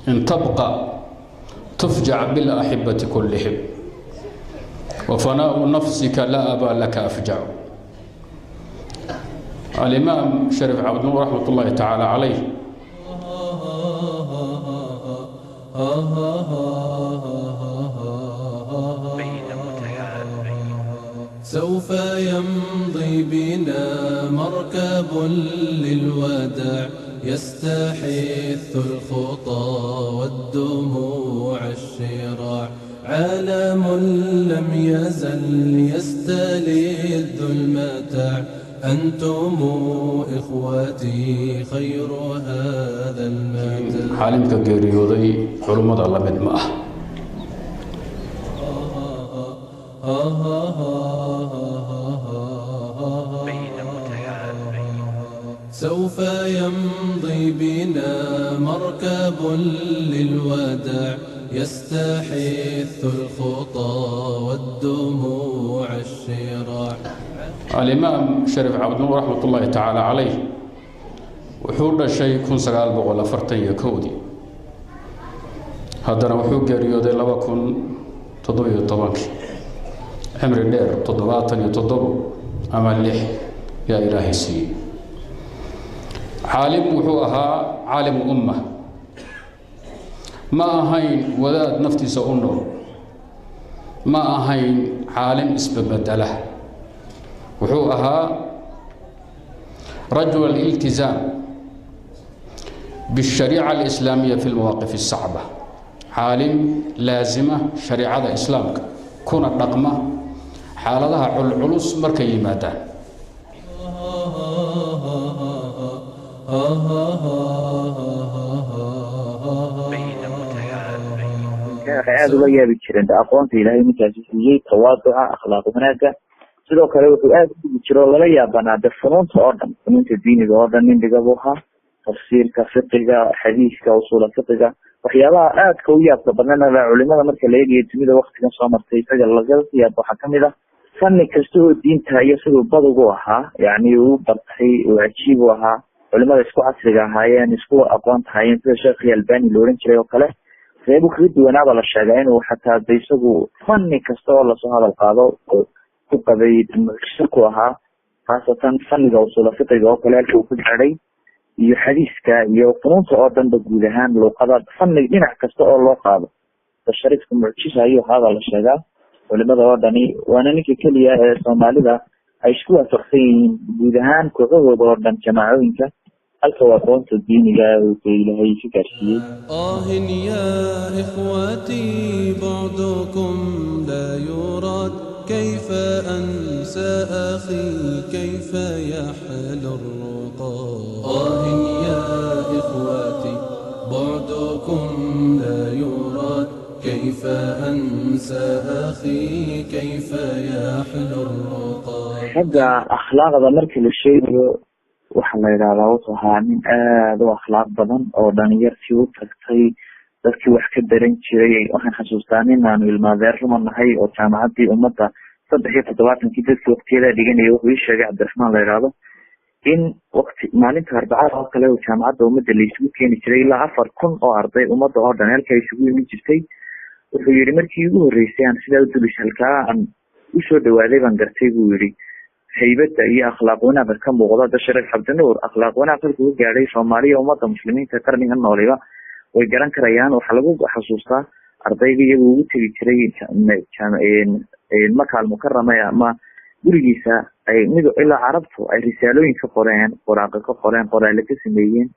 إن تبقى تفجع بالأحبة كلهم وفناء نفسك لا أبا لك أفجع. الإمام شريف عبد النور رحمة الله تعالى عليه سوف يمضي بنا مركب للوداع يستحث الخطى والدموع الشراع عالم لم يزل يستلذ المتاع أنتم إخوتي خير هذا المتاع. حالمك geeriyooday culumada la mid ma سوف يمضي بنا مركب للوداع يستحث الخطى والدموع الشراع. الإمام شريف عبد النور رحمة الله تعالى عليه وحول الشيء كن سقال بقول فرتين يكودي هذا وحول geeriyooday 2017 عمر دير 77 أما اللح يا إلهي سي عالم وحوها عالم أمة ما أهين وذات نفتي سأنه ما أهين عالم اسببدله وحوها رجل الالتزام بالشريعة الإسلامية في المواقف الصعبة عالم لازمة شريعة إسلامك كون الرقمة حالتها علوس مركي مادان aad uga yaabi jireen aqoonta ilaahay markaasi siiyey tawaaduca akhlaaq wanaagga sidoo kale wuxuu aad ugu jiro laga yaabanaa funuunta oo dhan funuunta diiniga oo dhan nindiga buu ahaa tafsiirka fiqiga xadiiska usuula fiqiga waxyaabaha aadka u yaabka badan ee culimada marka la eegayo dunida waqtigan soo martay isaga laga yaab waxaa kamid ah fanni kasta oo diinta iyo siduu badugu ahaa yani uu bartay uu cajiib u ahaa culimada isku casriga ahaayeen isku aqoonta ahaayeen sida sheekh Albani loo oran jiray oo kale reebo kala duwanaaba la sheegay inuu xataa isagu fanni kasta oo la soo hadal qaado ku qabay ku ahaa khaasatan fanniga usuula fiqiga oo kale halkuu ku xidhay iyo xadiiska iyo funuunta oo dhan guud ahaan luqada fanni dhinac kasta oo loo qaado tasharifka mucjisa iyo hada la sheegaa culimada oo dhani waana ninka kaliya ee Soomaalida ay isku waafaqsan yihiin guud ahaan kooxahooda oo dhan jamaacooyinka halka waa aqoonta diiniga oo Ilaahay ku gaarsiiyay. يا إخوتي بعدكم لا يراد كيف أنسى أخي كيف يحلو الرقاد. يا إخوتي بعدكم لا يراد كيف أنسى أخي كيف يحلو الرقاد. حاجة أخلاق ذا مركز الشيء waxaa la yiraahdaa wuxuu ahaa nin aad u akhlaaq badan oo dhalinyartii u tagtay dadkii wax ka daran jiray waxaan xasuustaa in aanu ilmaadeer rumanahay oo jaamacaddii ummadda 73 dadkii waqtigeeda dhiganayay wuxuu ii sheegay Cabdiraxmaan la yiraahdo in waqti maalinta Arbacada oo kale oo jaamacadda ummadda la isugu keeni jiray ilaa 4,000 oo arday ummadda oo dhan halka isugu yimi jirtay wuxuu yiri markii ugu horeysay aan sidaa u dulis halkaa aan u soo dhawaaday baan gartay buu yiri haybada iyo akhlaaq wanaag ka muuqda Sheekh Cabdi Nuur akhlaaq wanaag uu gaaray Soomaaliya ummadda muslimiinta qarniga nooleba way garan karayaan waxa lagu xasuustaa ardayga iyagu ugu tagi jiray Makka al-Mukarrama ama gurigiisa ay mid ilaa carabtu ay risaalooyin ka qoreen qoraal ka sameeyeen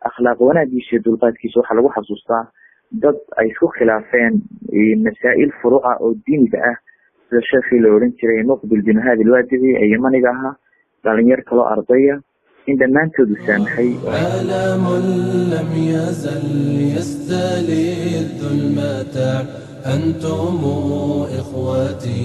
akhlaaq wanaagiisa dulqaadkiisa waxa lagu xasuustaa dad ay isku khilaafeen masaa'il furuuca oo diiniga ah الشيخ اللي ورنتي نقبل بهذه الوادي أي منقها قال يركلوا أرضية عندما أنتوا سامحي. عالم لم يزل يستلذ المتاع أنتم إخوتي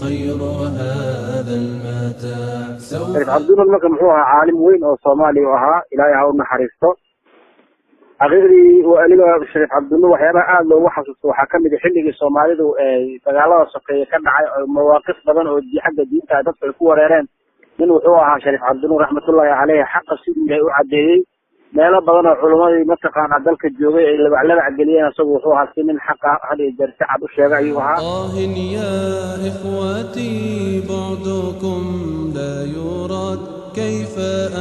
خير هذا المتاع. عبد الله المكم هو عالم وين أو صومالي وها إلهي عون حريصته أغيري وأنا الشيخ عبد الله وحيانا آل لو وحصل وحكم بحلق الصومالي وتقالوا سقيا كان مواقف بدن ودي حق الدين تدفع الكوريرين من وحوها الشيخ عبد الله رحمة الله عليه حق السيد اللي أعديه meelo badan oo culumadii mataqaana dalka joogay ay labac geliyeen asagu wuxuu ahaa si nin xaqa had iyo jeer si cad u sheegay ayuu ahaa. يا إخوتي بعدكم لا يراد كيف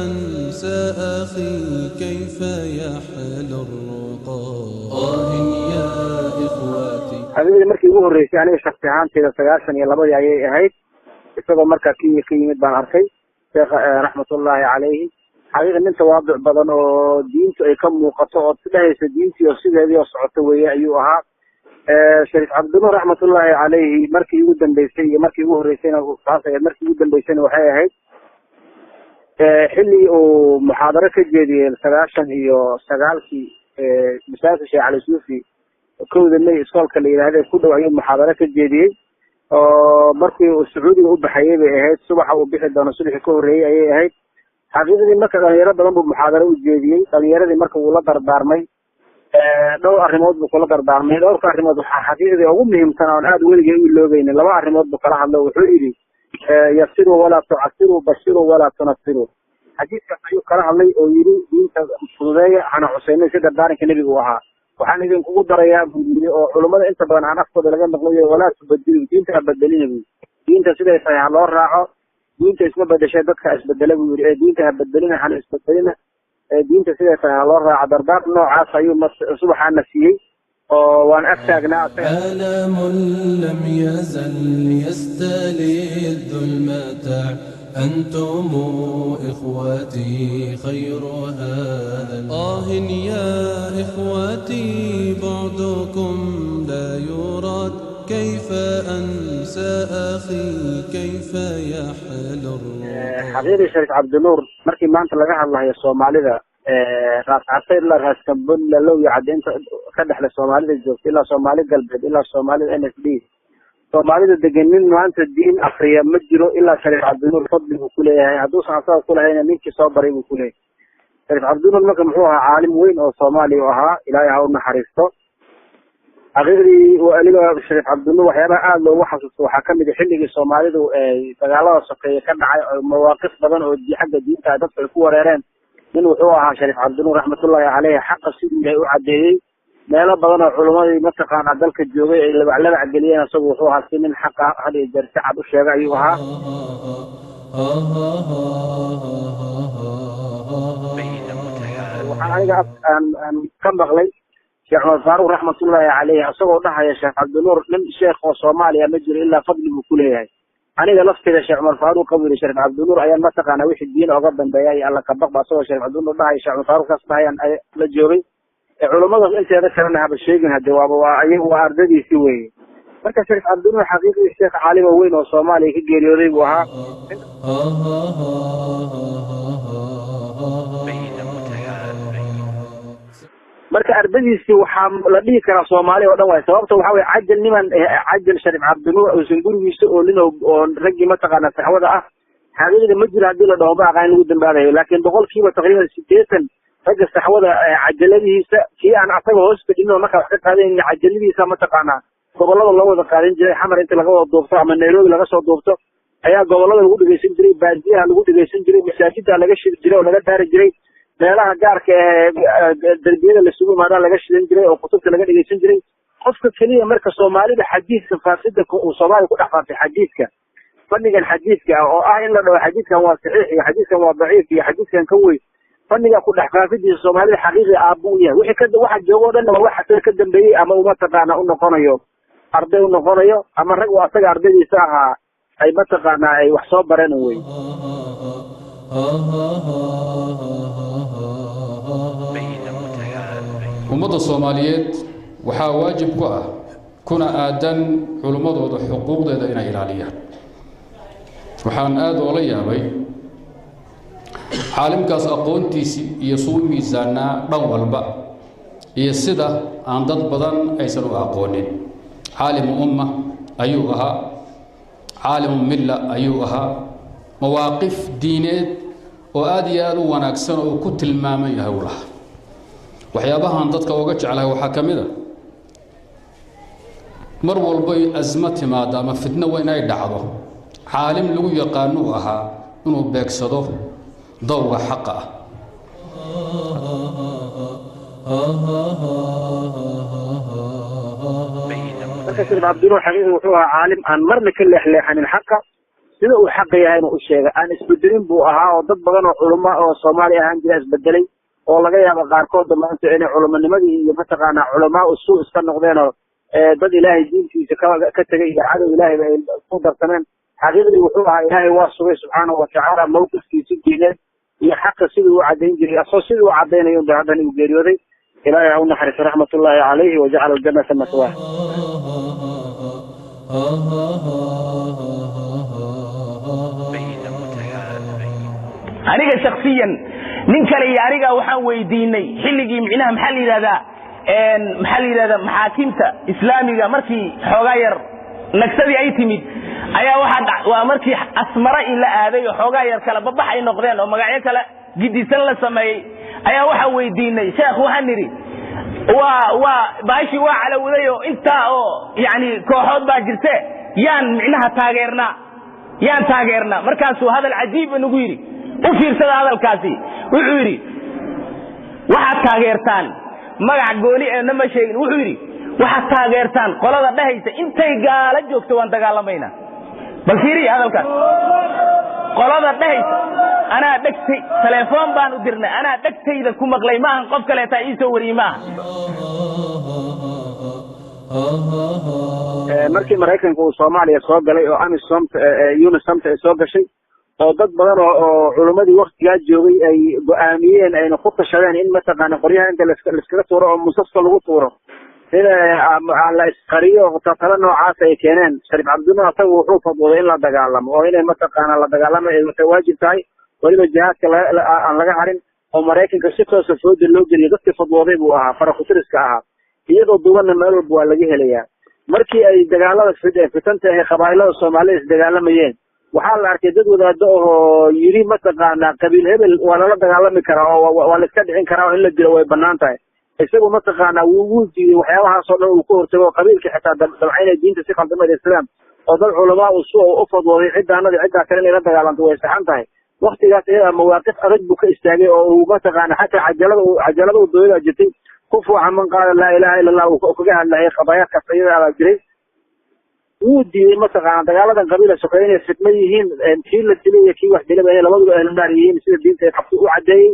أنسى أخي كيف يحل الرقاد يا إخوتي. حبيبي markii ugu horeysay aniga shakhsi ahaantayda 92 ayay ahayd isagoo markaa kii ka yimid baan arkay sheekh raxmatullaahi calayhi xaqiiqa nin tawaaduc badan oo diintu ay ka muuqato oo sidahaysa diintii oo sideedii oo socoto weeye ayuu ahaa. Shariif Cabdinuur raxmatullaahi calayhi markii ugu dambeysay iyo markii ugu horeysayna taas ay markii ugu dambeysayna waxay ahayd xilli uu muxaadaro ka jeediyay 99kii masaajidka Sheekh Cali Suufi kowda May iskoolka la yiraahdo ku dhow ayuu muxaadaro ka jeediyay oo markii uu Sacuudiga u baxayay bay ahayd subaxa uu bixi doono subaxii ka horeeyay ayay ahayd. xaqiiqdii marka dhalinyaro badan buu muxaadaro u jeediyey dhalinyaradii marka uu la dardaarmay dhowr arrimood buu kula dardaarmay. dhowrka arrimood waxaa xaqiiqdii ugu muhiimsan oo aad weligay u iloobaynin laba arrimood buu kala hadlo wuxuu yidhi yasiru walaa tucasiru bashiru walaa tunasiru. xadiiskaas ayuu kala hadlay oo yidhi diinta fududeeya hana cuseynin si dardaaranka nebiga u ahaa. waxaan idinkugu darayaa buu yidhi oo culummada inta badan aan afkooda laga maqlayo walaa tubadilu diinta ha bedelina buu diinta siday tahay ha loo raaco diinta isma bedeshay dadka isbedela buu yidhi diinta ha bedelina hana isbedelina diinta siday tahay ha loo raaco dardaar noocaas ayuu subaxaana siiyey oo waan ag taagnaa. آلام لم يزل يستلذ المتاع أنتم إخوتي خير هذا يا إخوتي بعدكم لا يراد كيف أنسى أخي كيف يحل الرقاد. حقيقي شريف عبد النور markii maanta laga hadlayo Soomaalida raas casayr la raas kambun la loo yacadeynta ka dhaxla Soomaalida joogta ilaa Soomaali galbeed ilaa Soomaalida NSD Soomaalida deganin maanta diin Afriya ma jiro ilaa Shariif Cabdi Nuur fadli uu ku leeyahay hadduu saxaafada ku lahayn ninkii soo baray uu ku leeyahay. Shariif Cabdi Nuur marka muxuu ahaa caalim weyn oo Soomaali u ahaa ilaahay ha u naxariisto. xaqiiqdii waa aniga Shariif Cabdi Nuur waxyaabaha aad loogu xasuusto waxaa ka mid ah xilligii Soomaalidu ay dagaalada sokeeye ka dhacay oo mawaaqif badan oo xagga diinta dadka ay ku wareereen nin wuxuu ahaa Shariif Cabdi Nuur raxmatullaahi calayhi xaqa sidii ay u cadeeyay meelo badan oo culumadii mataqaana dalka joogay ay labac geliyeen asagu wuxuu ahaa si nin xaqa had iyo jeer si cad u sheegay ayuu ahaa. waxaan aniga aan ka maqlay Sheekh Umar Faaruq raxmatullaahi calayhi asagoo dhahaya Sheekh Cabdi Nuur nin sheekh oo Soomaaliya ma jiro ilaa fadli buu ku leeyahay. aniga lafteeda Sheekh Umar Faaruq qabiil Shariif Cabdi Nuur ayaan mataqaana wixii diin uga dambeeyay alla ka baqba asagoo Sheekh Cabdi Nuur dhahay Sheekh Umar Faaruq kaas dhahayaan la joogay culimada inteeda kalena haba sheegin hadii waa ayagu waa ardadiisi weeye. marka Shariif Cabdi Nuur xaqiiqii sheekh caalim weyn oo Soomaaliya ka geeriyooday buu ahaa. marka ardadiisi waxaa la dhihi karaa Soomaaliya oo dhan way sababta waxa way cajal niman cajal Shariif Cabdi Nuur oo singurigiisa oo lino oo ragii mataqaana saxwada ah xaqiiqda ma jiro hadii la dhaho baa qaan ugu dambaadayo laakiin boqolkiiba taqriiban 80 ragga saxwada cajaladiisa kii aan asaga hoos fadhino marka wax ka qaadeen cajaladiisa mataqaana gobolada loo wada qaadan jiray xamar inta laga wada duubto ama Nairobi laga soo duubto ayaa gobolada lagu dhigeysan jiray baadiyaha lagu dhigeysan jiray masaajidda laga shir jiray oo laga daari jiray meelaha gaarka darbiyada la sugu maadaan laga shidan jiray oo kutubta laga dhigeysan jiray. qofka kaliya marka Soomaalida xadiiska faasida oo Soomaali ku dhaxfaafay xadiiska fannigan xadiiska oo ah in la dhaho xadiiskan waa saxiix iyo xadiiskan waa daciif iyo xadiiskan ka weyn fanniga ku dhaxfaafidii Soomaalida xaqiiqi aabu yahay waxa joogo dhan waxa ka dambeeyay ama uma taqaana u noqonayo arday u noqonayo ama rag oo asaga ardaydiisa ahaa ay mataqaana ay wax soo bareen way. ummadda Soomaaliyeed waxaa waajib ku ah kuna aadan culimadooda xuquuqdeeda inay ilaaliyaan. waxaan aad oo la yaabay caalimkaas aqoontiisi iyo suu miisaanaa dhan walba iyo sida aan dad badan aysan u aqoonin. caalimu umma ayuu ahaa caalimu milla ayuu ahaa mawaaqif diineed oo aad iyo aad u wanaagsan oo ku tilmaaman yahay u lahaa. waxyaabahan dadka uga jeclahay waxaa ka mid ah mar walba azma timaado ama fitna weyn ay dhacdo caalim lagu yaqaan uu ahaa inuu beegsado dawga xaqa ah. marka Sheekh Abdullah xaqiiqi wuxuu ahaa caalim aan marna ka leexleexanin xaqa sida uu xaq yahay inuu sheego aan isbedelin buu ahaa oo dad badan oo culimo oo Soomaali ahaan jira isbedelay oo laga yaabo qaarkood maanta inay culimanimadii iyo mataqaana culamaa usoo iska noqdeen oo dad Ilaahay diintiisa ka tagay iyo cadow Ilaahay ay ku darsaneen xaqiiqdii wuxuu ahaa Ilaahay waa sugay subxaanahu wa ta'ala mowqifkiisa diineed iyo xaqa sidii uu cadeyn jiray asoo sidii uu cadeynayo hadan uu geeriyooday Ilaahay ha u naxariiso raxmatullaahi calayhi wa jacala al-jannata maswaahu aniga shakhsiyan nin kale iyo aniga waxaan weydiinay xilligii micnaha maxaa la yiraahdaa maxaakiimta islaamiga markii xoogaa yar nagsadii ay timid ayaa waa markii asmara ila aaday oo xoogaa yar kala babax ay noqdeen oo magacyo kale gidisan la sameeyay ayaa waxa weydiinay sheekh waxaan niri baashi waa calawday oo inta oo yani kooxood baa jirte yaan micnaha taageernaa markaasuu hadal cajiib nagu yiri u fiirsada hadalkaasi wuxuu yiri waxaad taageertaan magac gooni ee nama sheegin wuxuu yiri waxaad taageertaan qolada dhahaysa intay gaala joogto waan dagaalamayna bal fiiri hadalkaas qolada dhahaysa anaa dhagtay telefoon baan u dirnay anaa dhagtayda ku maqlay ma ahan qof kale taa ii soo wariyay ma aha markii Mareykanka uu Soomaaliya soo galay oo UNISOM ay soo gashay oo dad badan oo culimadii waqtiga joogay ay go'aamiyeen ayna ku tashadeen in mataqaana qoryaha inta la iskaga tuuro oo musafka lagu tuuro sida la isqariyo tala noocaas ay keeneen Shariif Abdullah asagu wuxuu fadwooday in la dagaalamo oo inay mataqaana la dagaalamo ay waajib tahay waliba jihaadka aan laga harin oo Mareykanka si toos ah foodo loo geliyo dadkii fadwooday buu ahaa farakutiriska ahaa iyadoo duwana meel walba waa laga helayaa markii ay dagaalada fitanta ee qabaa'ilada Soomaaliyeed is dagaalamayeen waxaa la arkay dad wadaado oo yiri mataqaana qabiil hebel waa la dagaalami karaa oo waa la iska dhicin karaa oo in la dilo way banaan tahay isagu mataqaana wuu diiday waxyaabahaas oo dhan uu ku hortago qabiilka xitaa dabcaynay diinta si qaldamada islaam oo dad culamaa u fadwooday cidda kale inay la dagaalanto way saxan tahay waqtigaas iyada mawaaqif adag buu ka istaagay oo uu mataqaana xataa cajalada uu dooyada jirtay kufu man qaala laa ilaaha illa allah uu kaga hadlayay qabaayadka sayida jiray wuu diiday mataqaana dagaaladan qabiila soqeynay fitna yihiin kii la dilay kii wax dilay ay labadu ahlan naar yihiin sida diinta ay qabto u cadeeyay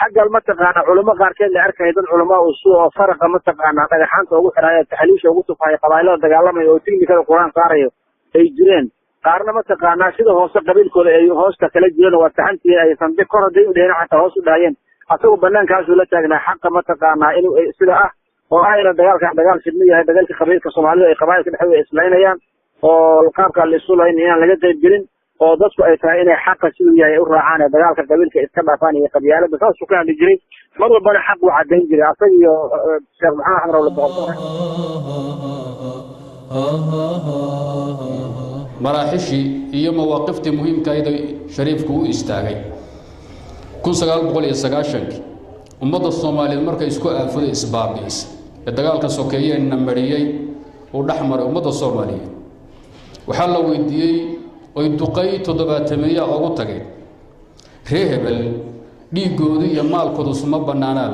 xagga mataqaana culimo qaarkeed la arkay dad culimo oo faraqa mataqaana dhagaxaanta ugu xiraaya taxliisha ugu tufay qabaa'ilada dagaalamay oo tignikada quraan saarayo ay jireen qaarna mataqaana sida hoose qabiilkooda ay hoosta kala jireen waa taxantii ay sanbe koraday u dheena xataa hoos u dhaayeen asagoo banaankaas uu la taagnaa xaqa mataqaana inuu sida oo ayna dagaal fidno yahay dagaalka qabiilka Soomaalida ay qabaa'ilka dhexdooda islaynayaan oo qaabka la isu layn inaan laga qayb gelin oo dadku ay tahay inay xaqa sidoo yahay u raacaan dagaalka qabiilka iska dhaafaan iyo qabyaalada saas ku kala jiray mar walba xaq uu cadeyn jiray asaga iyo Sheekh Maxamed Rawle Boqortooy maraaxishi iyo mawaaqiftii muhiimka ah ee shariifku u istaagay 1990 ummadda Soomaaliyeed markay isku aafaday isbaabiis ee dagaalka sokeeyay namariyay oo dhaxmaray ummadda Soomaaliyeed waxa la weydiiyay oo duqay 70 ugu tagay reehbel dhiigooda iyo maalkooda suma banaanaa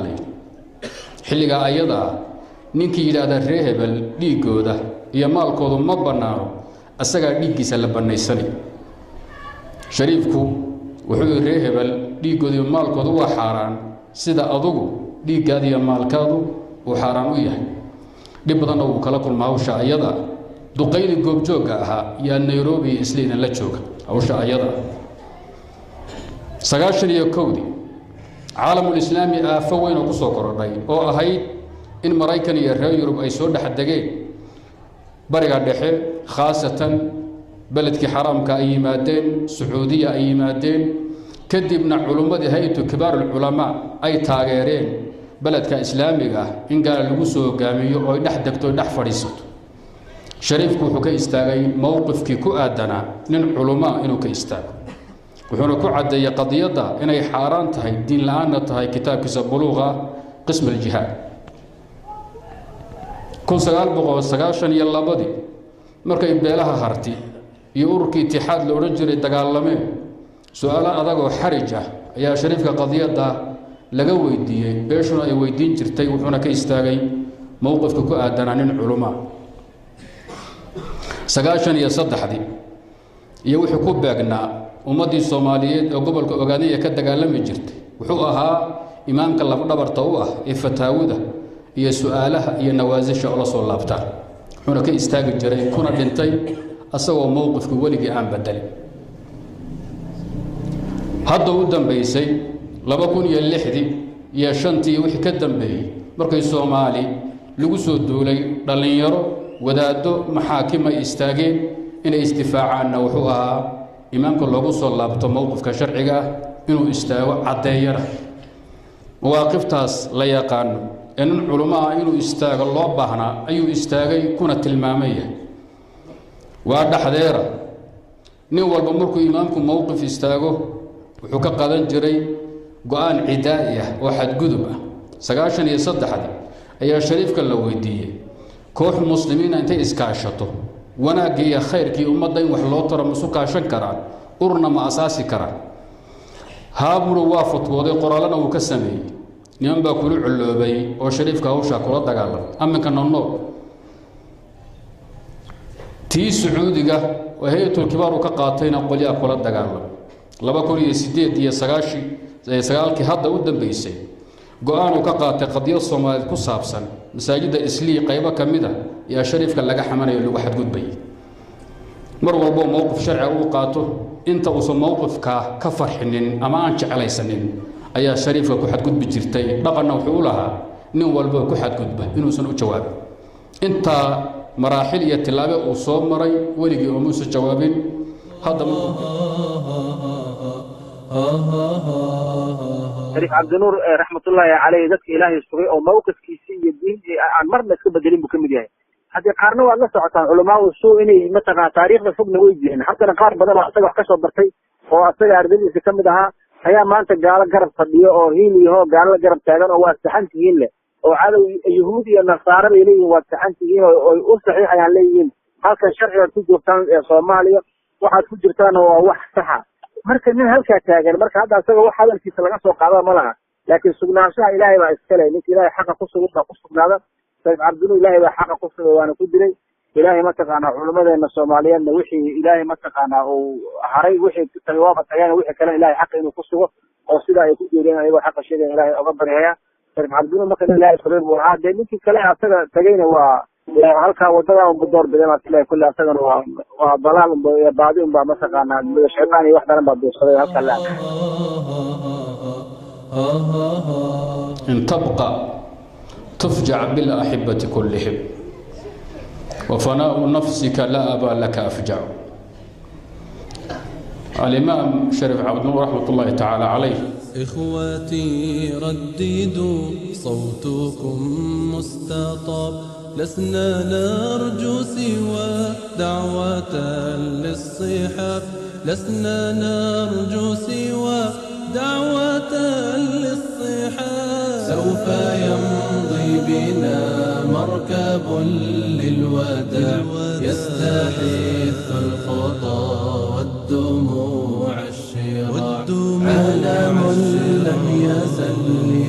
xilliga ayada ninkii yiraahdo reehbel dhiigooda iyo maalkooda ma banaano asaga dhiigiisa la banaysanay shariifku wuxuu reehbel dhiigooda iyo maalkooda waa xaraan sida adugu dhiigaada iyo maalkaadu uu xaraan u yahay dib badan oo kala kulmaa hawsha ayada duqaydi goobjooga ahaa iyo Nairobi isliina la jooga hawsha ayada 91 caalamul islaami aafa weyn oo ku soo korodhay oo ahayd in Mareykan iyo reer Yurub ay soo dhaxdageen bariga dhexe khaasatan beledkii xaraamka ay yimaadeen Sacuudiya ay yimaadeen kadibna culimadii hay'atu kibaar ulama ay taageereen beledka islaamiga in gaar lagu soo hogaamiyo oo dhex degto dhex fadhiisato shariifku wuxuu ka istaagay mowqifkii ku aadana nin culimo inuu ka istaago wuxuuna ku cadeeyay qadiyada inay xaraan tahay diin la'aana tahay kitaabkiisa buluuqa qism al-jihad 1992 markay beelaha harti iyo ururkii itixaad la oran jiray dagaalameen su'aalo adag oo xarij ah ayaa shariifka qadiyada laga weydiiyey beeshuna ay weydiin jirtay wuxuuna ka istaagay mowqifka ku aadanaa nin culumaa 93 iyo wuxuu ku beegnaa ummadii Soomaaliyeed oo gobolka Ogaadaya ka dagaalami jirtay wuxuu ahaa imaamka lafdhabarta u ah ee fataawada iyo su'aalaha iyo nawaasisha oo la soo laabta wuxuuna ka istaagi jiray kuna dhintay asagoo mowqifka weligii aan bedelin hadda u dambeysay 2006 iyo 5 wixii ka dambeeyay markay Soomaali lagu soo duulay dhalinyaro wadaado maxaakima istaageen inay istifaacaanna wuxuu ahaa imaamka loogu soo laabto mowqifka sharciga inuu istaago cadeeyana مواقفtaas la yaqaan in culumaa inuu istaago loo baahnaa ayuu istaagay kuna tilmaamaya waa dhaxdeera nin walba markuu imaamku mowqif istaago wuxuu ka qadan jiray go'aan cidaai ah oo xadgudub ah 93 ayaa shariifka la weydiiyay koox muslimiin intay iskaashato wanaagiya khayrkii ummadda in wax loo taro musu kaashan karaan urna ma asaasi karaan haaburu waa fatwooday qoraalana uu ka sameeyay niman baa kula culoobay oo shariifka hawsha kula dagaalamay aminka nono tii sacuudiga oo hay'atul kibaar ka qaatayna qoliya kula dagaalamay 2008 iyo 9 hadda u dambeysay go'aan uu ka qaatay qadiyad Soomaaliyeed ku saabsan masaajida islii qaybo kamida ya shariifka laga xamanayo lagu xadgudbay mar walba mowqif sharci uu qaato inta uu mowqifka ka farxinin ama aan jeclaysanin ayaa shariifka ku xadgudbi jirtay dhaqanna wuxuu lahaa nin walba ku xadgudba inuu san u jawaabo inta maraaxil iyo tilaabe uu soo maray weligii oo muusa jawaabin hadda شريف عبد النور رحمة الله عليه ذاتك إلهي الصغير أو موقف كيسي الدين عن مرنا سكبة دليل بكم ديها هذه قارنة والله سعطان علماء السوء إني مثلا تاريخ فوقنا ويجيهن حتى نقار بدل أستقع كشف برتي وأستقع أردني سكم دها هيا ما أنت قال قرب صديق أو هيلي هو قال قرب تاغن أو استحنت هيلي أو على يهودي النصارى إليه واستحنت هيلي أو صحيح يعني ليين هذا الشرع تجربتان صوماليا واحد تجربتان هو واحد صحة marka nin halka taagan marka hadda asaga wax hadalkiisa laga soo qaado ma laha laakiin sugnaanshaha ilaahay baa iska leh ninka ilaahay xaq ku sugnaada sayid cabdullah ilaahay baa xaq ku sugnaada waana ku diray ilaahay ma taqaana culimadeena Soomaaliyeedna wixii ilaahay ma taqaana oo haray wixii tawaaba tagana wixii kale ilaahay xaq inuu ku sugo oo sida ay ku jeedeen ayagoo xaq sheegay ilaahay uga bariyaya sayid cabdullah marka ilaahay sabir buu ahaday ninkii kale asaga tagayna waa halka wadada uu door biday ilaahay kulli asagana waa balaal iyo baadi un baa ma taqaana shaytaan iyo wax daran baa doorsaday halka la إن تبقى تفجع بالأحبة كلهم وفناء نفسك لا أبا لك أفجع الإمام شريف عبد النور رحمة الله تعالى عليه إخواتي رددوا صوتكم مستطاب لسنا نرجو سوى دعوة للصحاب لسنا نرجو سوى دعوة للصحاب سوف يمضي بنا مركب للوداع يستحث الخطى والدموع الشراع عالم لم يزل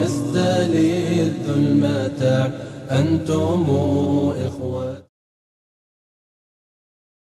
يستلذ المتاع أنتم